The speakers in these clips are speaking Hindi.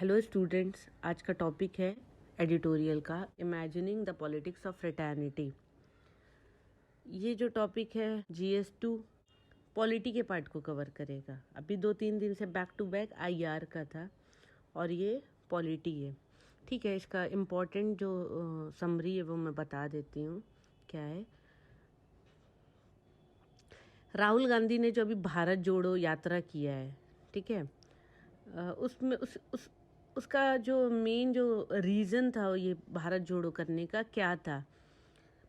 हेलो स्टूडेंट्स, आज का टॉपिक है एडिटोरियल का imagining the politics of fraternity. ये जो टॉपिक है GS2 पॉलिटी के पार्ट को कवर करेगा। अभी 2-3 दिन से बैक टू बैक IR का था और ये पॉलिटी है। ठीक है, इसका इम्पोर्टेंट जो समरी है वो मैं बता देती हूँ क्या है। राहुल गांधी ने जो अभी भारत जोड़ो यात्रा किया है, ठीक है, उसमें उसका जो मेन जो रीज़न था ये भारत जोड़ो करने का क्या था।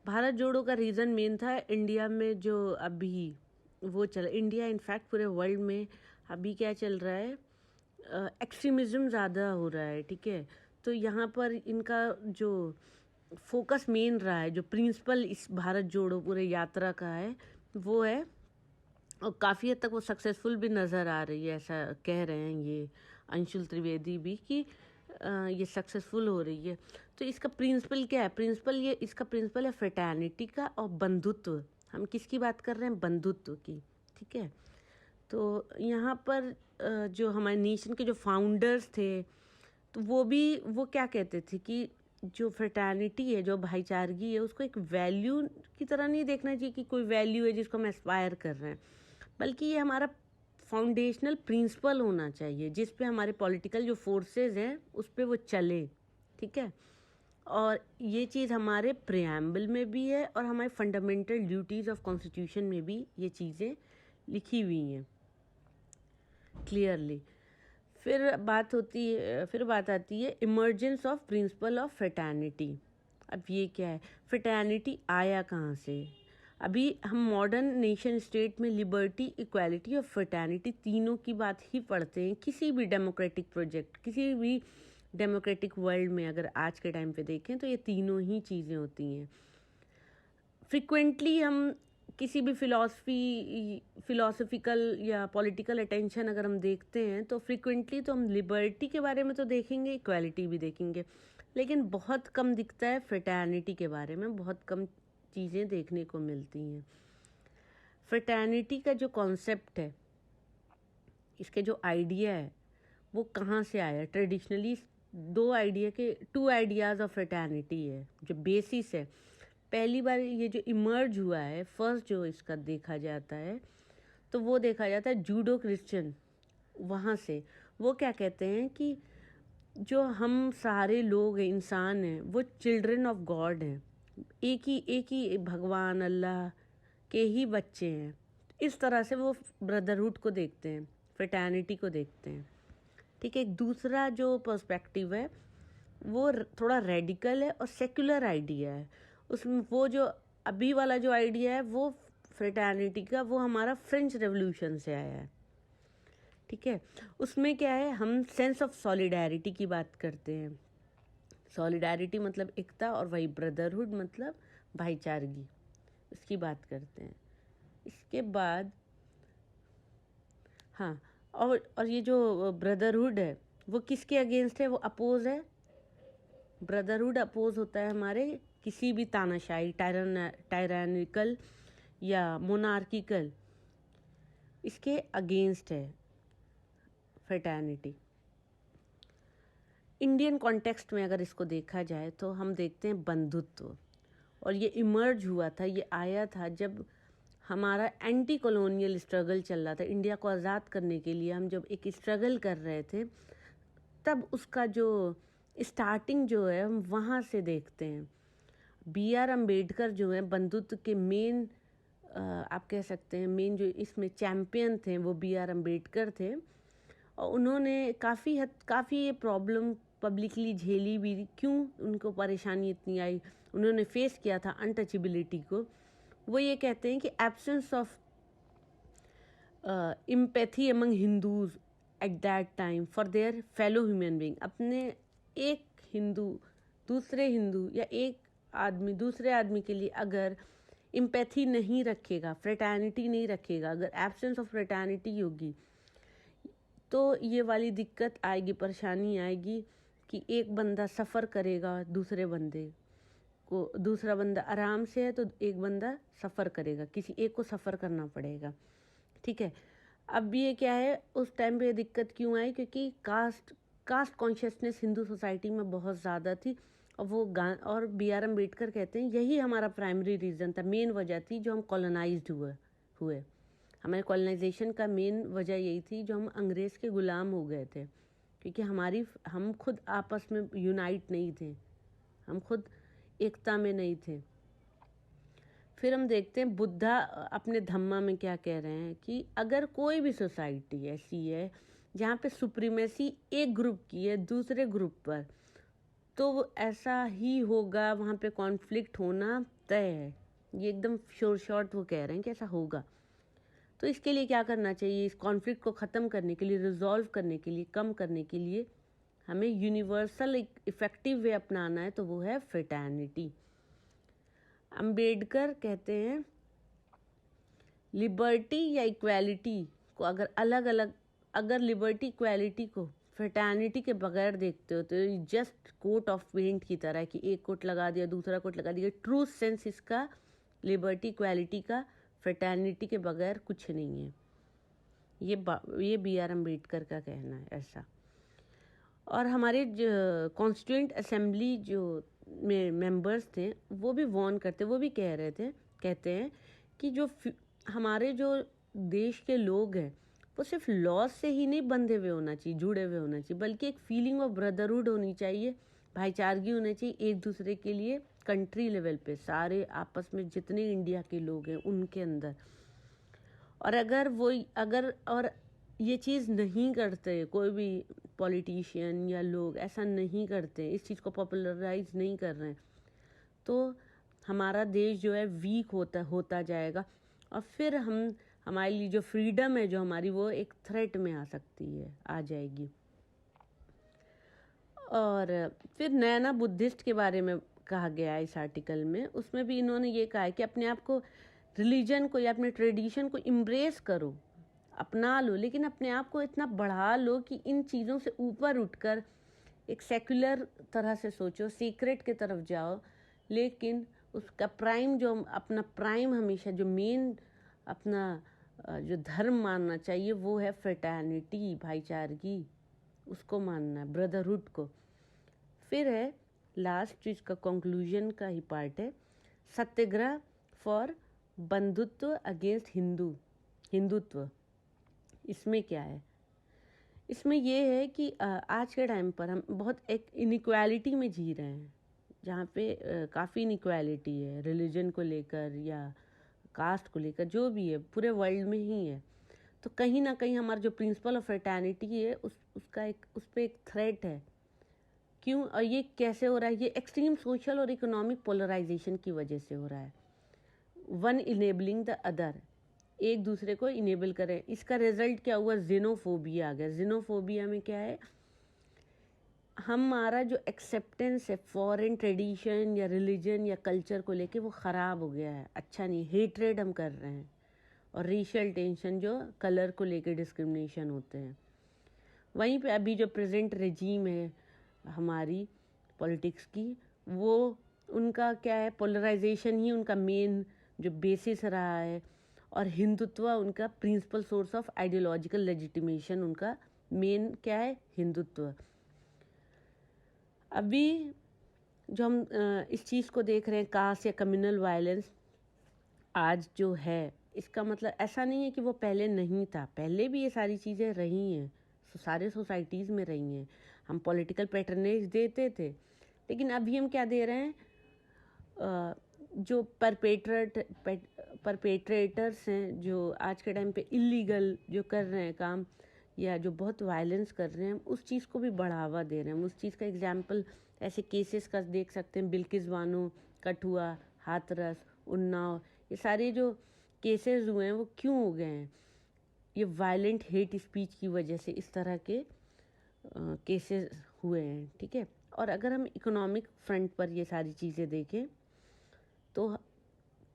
भारत जोड़ो का रीज़न मेन था इंडिया में जो अभी वो चल इंडिया इनफैक्ट पूरे वर्ल्ड में अभी क्या चल रहा है, एक्सट्रीमिज़म ज़्यादा हो रहा है। ठीक है, तो यहाँ पर इनका जो फोकस मेन रहा है, जो प्रिंसिपल इस भारत जोड़ो पूरे यात्रा का है वो है, और काफ़ी हद तक वो सक्सेसफुल भी नज़र आ रही है। ऐसा कह रहे हैं ये अंशुल त्रिवेदी भी कि ये सक्सेसफुल हो रही है। तो इसका प्रिंसिपल क्या है? इसका प्रिंसिपल है फ्रेटर्निटी का और बंधुत्व। हम किसकी बात कर रहे हैं? बंधुत्व की। ठीक है, तो यहाँ पर जो हमारे नेशन के जो फाउंडर्स थे, तो वो क्या कहते थे कि जो फ्रेटर्निटी है, जो भाईचारगी है, उसको एक वैल्यू की तरह नहीं देखना चाहिए कि कोई वैल्यू है जिसको हम एस्पायर कर रहे हैं, बल्कि ये हमारा फाउंडेशनल प्रिंसिपल होना चाहिए जिस पे हमारे पॉलिटिकल जो फोर्सेस हैं उस पे वो चले। ठीक है, और ये चीज़ हमारे प्रियम्बल में भी है और हमारे फंडामेंटल ड्यूटीज़ ऑफ कॉन्स्टिट्यूशन में भी ये चीज़ें लिखी हुई हैं क्लियरली। फिर बात आती है emergence of principle of fraternity. अब ये क्या है? फ्रेटर्निटी आया कहाँ से? अभी हम मॉडर्न नेशन स्टेट में लिबर्टी, इक्वालिटी और फ्रेटर्निटी तीनों की बात ही पढ़ते हैं। किसी भी डेमोक्रेटिक प्रोजेक्ट, किसी भी डेमोक्रेटिक वर्ल्ड में अगर आज के टाइम पे देखें तो ये तीनों ही चीज़ें होती हैं। फ्रिक्वेंटली हम किसी भी फिलोसफिकल या पॉलिटिकल अटेंशन अगर हम देखते हैं तो फ्रिक्वेंटली तो हम लिबर्टी के बारे में तो देखेंगे, इक्वालिटी भी देखेंगे, लेकिन बहुत कम दिखता है फ्रेटर्निटी के बारे में। बहुत कम चीज़ें देखने को मिलती हैं। फ्रेटर्निटी का जो कॉन्सेप्ट है, इसके जो आइडिया है वो कहाँ से आया? Traditionally two ideas of fraternity है जो बेसिस है। पहली बार ये जो इमर्ज हुआ है, फर्स्ट जो इसका देखा जाता है तो वो देखा जाता है जूडो क्रिश्चियन। वहाँ से वो क्या कहते हैं कि जो हम सारे लोग हैं, इंसान हैं, वो चिल्ड्रन ऑफ गॉड हैं, एक ही भगवान अल्लाह के ही बच्चे हैं। इस तरह से वो ब्रदरहुड को देखते हैं, फ्रेटर्निटी को देखते हैं। ठीक है, एक दूसरा जो पर्सपेक्टिव है वो थोड़ा रेडिकल है और सेक्युलर आइडिया है। उसमें वो जो अभी वाला जो आइडिया है वो फ्रेटर्निटी का, वो हमारा फ्रेंच रेवोल्यूशन से आया है। ठीक है, उसमें क्या है, हम सेंस ऑफ सॉलिडैरिटी की बात करते हैं। सॉलिडैरिटी मतलब एकता, और वही ब्रदरहुड मतलब भाईचारगी, इसकी बात करते हैं। इसके बाद हाँ, और ये जो ब्रदरहुड है वो किसके अगेंस्ट है? वो अपोज है। ब्रदरहुड अपोज होता है हमारे किसी भी तानाशाही, टायरानिकल या मोनार्किकल, इसके अगेंस्ट है फ्रेटर्निटी। इंडियन कॉन्टेक्स्ट में अगर इसको देखा जाए तो हम देखते हैं बंधुत्व, और ये इमर्ज हुआ था, ये आया था जब हमारा एंटी कॉलोनियल स्ट्रगल चल रहा था। इंडिया को आज़ाद करने के लिए हम जब एक स्ट्रगल कर रहे थे, तब उसका जो स्टार्टिंग जो है हम वहाँ से देखते हैं। BR अम्बेडकर जो है बंधुत्व के मेन, आप कह सकते हैं मेन जो इसमें चैम्पियन थे वो BR अम्बेडकर थे, और उन्होंने काफ़ी ये प्रॉब्लम पब्लिकली झेली भी। क्यों उनको परेशानी इतनी आई? उन्होंने फेस किया था अनटचेबिलिटी को। वो ये कहते हैं कि absence of empathy among Hindus at that time for their fellow human being. अपने एक हिंदू या एक आदमी दूसरे आदमी के लिए अगर एम्पैथी नहीं रखेगा, फ्रेटर्निटी नहीं रखेगा, अगर एब्सेंस ऑफ फ्रेटर्निटी होगी तो ये वाली दिक्कत आएगी, परेशानी आएगी कि एक बंदा सफ़र करेगा दूसरे बंदे को, दूसरा बंदा आराम से है तो एक बंदा सफ़र करेगा, किसी एक को सफ़र करना पड़ेगा। ठीक है, अब ये क्या है, उस टाइम पे दिक्कत क्यों आई? क्योंकि कास्ट कॉन्शियसनेस हिंदू सोसाइटी में बहुत ज़्यादा थी। और वो और B.R. अम्बेडकर कहते हैं यही हमारा प्राइमरी रीज़न था, मेन वजह थी जो हम कॉलोनाइज्ड हुए। हमारे कॉलोनाइजेशन का मेन वजह यही थी जो हम अंग्रेज़ के ग़ुलाम हो गए थे, क्योंकि हम खुद आपस में यूनाइट नहीं थे, हम खुद एकता में नहीं थे। फिर हम देखते हैं बुद्धा अपने धम्मा में क्या कह रहे हैं कि अगर कोई भी सोसाइटी ऐसी है जहाँ पे सुप्रीमेसी एक ग्रुप की है दूसरे ग्रुप पर, तो वो ऐसा ही होगा, वहाँ पे कॉन्फ्लिक्ट होना तय है। ये एकदम शॉर्ट वो कह रहे हैं कि ऐसा होगा। तो इसके लिए क्या करना चाहिए, इस कॉन्फ्लिक्ट को ख़त्म करने के लिए, रिजॉल्व करने के लिए, कम करने के लिए हमें यूनिवर्सल एक इफ़ेक्टिव वे अपनाना है, तो वो है फ्रेटर्निटी। अम्बेडकर कहते हैं लिबर्टी या इक्वालिटी को अगर लिबर्टी इक्वालिटी को फ्रेटर्निटी के बगैर देखते हो तो जस्ट कोट ऑफ पेंट की तरह कि एक कोट लगा दिया दूसरा कोट लगा दिया। ट्रू सेंस इसका लिबर्टी इक्वालिटी का फ्रेटर्निटी के बगैर कुछ नहीं है। ये B.R. अम्बेडकर का कहना है ऐसा। और हमारे कॉन्स्टिट्यूएंट असेंबली जो मेंबर्स थे वो भी वॉर्न करते, वो भी कहते हैं कि हमारे जो देश के लोग हैं वो सिर्फ लॉ से ही नहीं बंधे हुए होना चाहिए, जुड़े हुए होना चाहिए, बल्कि एक फीलिंग ऑफ ब्रदरहुड होनी चाहिए, भाईचारगी होनी चाहिए एक दूसरे के लिए। कंट्री लेवल पे सारे आपस में जितने इंडिया के लोग हैं उनके अंदर। और ये चीज़ नहीं करते, कोई भी पॉलिटिशियन या लोग ऐसा नहीं करते, इस चीज़ को पॉपुलराइज नहीं कर रहे हैं, तो हमारा देश जो है वीक होता जाएगा। और फिर हमारे लिए जो फ्रीडम है जो हमारी, वो एक थ्रेट में आ जाएगी। और फिर नैना बुद्धिस्ट के बारे में कहा गया है इस आर्टिकल में। उसमें भी इन्होंने ये कहा है कि अपने आप को, रिलीजन को या अपने ट्रेडिशन को इम्ब्रेस करो, अपना लो, लेकिन अपने आप को इतना बढ़ा लो कि इन चीज़ों से ऊपर उठकर एक सेक्युलर तरह से सोचो, सीक्रेट की तरफ जाओ। लेकिन उसका अपना प्राइम हमेशा जो मेन अपना जो धर्म मानना चाहिए वो है फ्रेटर्निटी, भाईचारगी, उसको मानना है, ब्रदरहुड को। फिर है लास्ट चीज़ का कंक्लूजन का ही पार्ट है, सत्याग्रह फॉर बंधुत्व अगेंस्ट हिंदुत्व। इसमें क्या है, इसमें ये है कि आज के टाइम पर हम बहुत एक इनइक्वालिटी में जी रहे हैं, जहाँ पे काफ़ी इनइक्वालिटी है रिलीजन को लेकर या कास्ट को लेकर, जो भी है पूरे वर्ल्ड में ही है। तो कहीं ना कहीं हमारा जो प्रिंसिपल ऑफ फ्रेटर्निटी है उस पर एक थ्रेट है। क्यों और ये कैसे हो रहा है? ये एक्सट्रीम सोशल और इकोनॉमिक पोलराइजेशन की वजह से हो रहा है। वन इनेबलिंग द अदर, एक दूसरे को इनेबल करें। इसका रिजल्ट क्या हुआ? जिनोफोबिया आ गया। जिनोफोबिया में क्या है, हमारा जो एक्सेप्टेंस है फॉरेन ट्रेडिशन या रिलीजन या कल्चर को लेके वो ख़राब हो गया है, अच्छा नहीं, हेट्रेड हम कर रहे हैं। और रेशियल टेंशन, जो कलर को लेके डिस्क्रिमिनेशन होते हैं। वहीं पे अभी जो प्रेजेंट रेजीम है हमारी पॉलिटिक्स की, वो उनका क्या है, पोलराइजेशन ही उनका मेन जो बेसिस रहा है, और हिंदुत्व उनका principal source of ideological legitimation, उनका मेन क्या है, हिंदुत्व। अभी जो हम इस चीज़ को देख रहे हैं, कास्ट या कम्युनल वायलेंस आज जो है, इसका मतलब ऐसा नहीं है कि वो पहले नहीं था, पहले भी ये सारी चीज़ें रही हैं, सारे सोसाइटीज़ में रही हैं। हम पॉलिटिकल पैटर्नेज देते थे, लेकिन अभी हम क्या दे रहे हैं, जो परपेट्रेटर्स हैं, जो आज के टाइम पे इलीगल जो कर रहे हैं काम या जो बहुत वायलेंस कर रहे हैं, उस चीज़ को भी बढ़ावा दे रहे हैं। हम उस चीज़ का एग्जाम्पल ऐसे केसेस का देख सकते हैं, बिल्किस बानो, कठुआ, हाथरस, उन्नाव, ये सारे जो केसेस हुए हैं वो क्यों हो गए हैं? ये वायलेंट हेट स्पीच की वजह से इस तरह के केसेस हुए हैं, ठीक है। और अगर हम इकोनॉमिक फ्रंट पर ये सारी चीज़ें देखें तो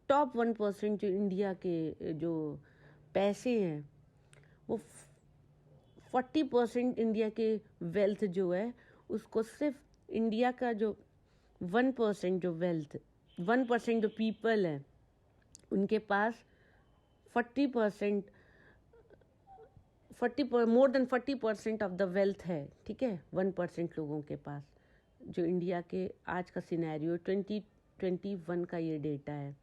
टॉप 1% जो इंडिया के जो पैसे हैं, वो 40% इंडिया के वेल्थ जो है, उसको सिर्फ इंडिया का जो 1% जो वेल्थ, 1% जो पीपल है, उनके पास 40% more than 40% of the wealth है, ठीक है, 1% लोगों के पास, जो इंडिया के आज का सिनेरियो 2021 का ये डेटा है।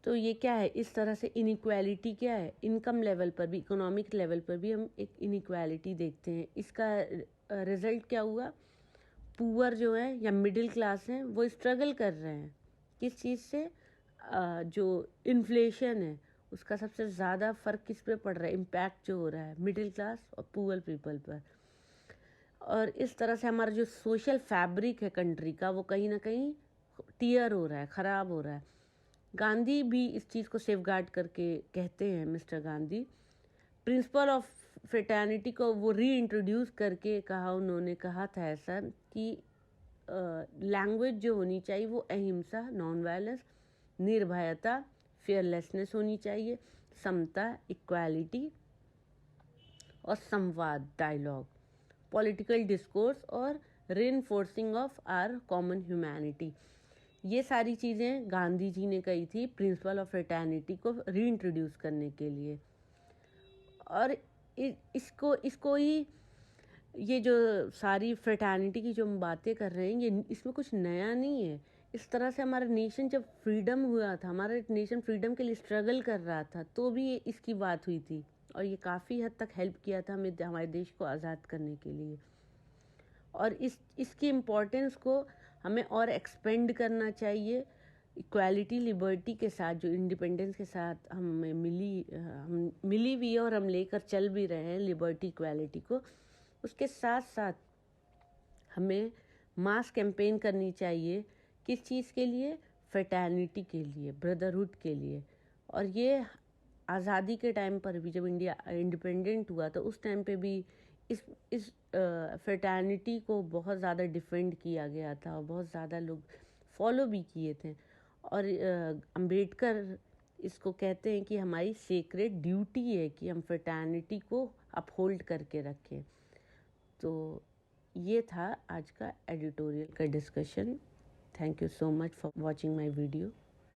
तो ये क्या है, इस तरह से इनइक्वालिटी क्या है, इनकम लेवल पर भी, इकोनॉमिक लेवल पर भी हम एक इनइक्वालिटी देखते हैं। इसका रिजल्ट क्या हुआ, पुअर जो है या मिडिल क्लास हैं वो स्ट्रगल कर रहे हैं किस चीज़ से, जो इन्फ्लेशन है उसका सबसे ज़्यादा फ़र्क किस पे पड़ रहा है, इम्पैक्ट जो हो रहा है मिडिल क्लास और पुअर पीपल पर। और इस तरह से हमारा जो सोशल फैब्रिक है कंट्री का वो कहीं ना कहीं टीयर हो रहा है, ख़राब हो रहा है। गांधी भी इस चीज़ को सेफगार्ड करके कहते हैं, mister Gandhi principle of fraternity को वो री इंट्रोड्यूस करके कहा, उन्होंने कहा था ऐसा कि लैंग्वेज जो होनी चाहिए वो अहिंसा, नॉन वायलेंस, निर्भयता, फेयरलेसनेस होनी चाहिए, समता, इक्वालिटी और संवाद, डायलॉग, पॉलिटिकल डिस्कोर्स और reinforcing of our common humanity. ये सारी चीज़ें गांधी जी ने कही थी प्रिंसिपल ऑफ फ्रेटर्निटी को री इंट्रोड्यूस करने के लिए। और इसको ही, ये जो सारी फ्रेटर्निटी की जो हम बातें कर रहे हैं, ये इसमें कुछ नया नहीं है। इस तरह से हमारा नेशन जब फ्रीडम हुआ था, हमारा नेशन फ्रीडम के लिए स्ट्रगल कर रहा था, तो भी इसकी बात हुई थी और ये काफ़ी हद तक हेल्प किया था हमें हमारे देश को आज़ाद करने के लिए। और इसकी इम्पोर्टेंस को हमें और एक्सपेंड करना चाहिए। इक्वालिटी, लिबर्टी के साथ, जो इंडिपेंडेंस के साथ हमें हम मिली भी है और हम लेकर चल भी रहे हैं लिबर्टी, इक्वालिटी को, उसके साथ साथ हमें मास कैंपेन करनी चाहिए। किस चीज़ के लिए, फ्रेटर्निटी के लिए, ब्रदरहुड के लिए। और ये आज़ादी के टाइम पर भी, जब इंडिया इंडिपेंडेंट हुआ तो उस टाइम पे भी इस फ्रेटर्निटी को बहुत ज़्यादा डिफेंड किया गया था और बहुत ज़्यादा लोग फॉलो भी किए थे। और अंबेडकर इसको कहते हैं कि हमारी सेक्रेड ड्यूटी है कि हम फ्रेटर्निटी को अपहोल्ड करके रखें। तो ये था आज का एडिटोरियल का discussion. Thank you so much for watching my video.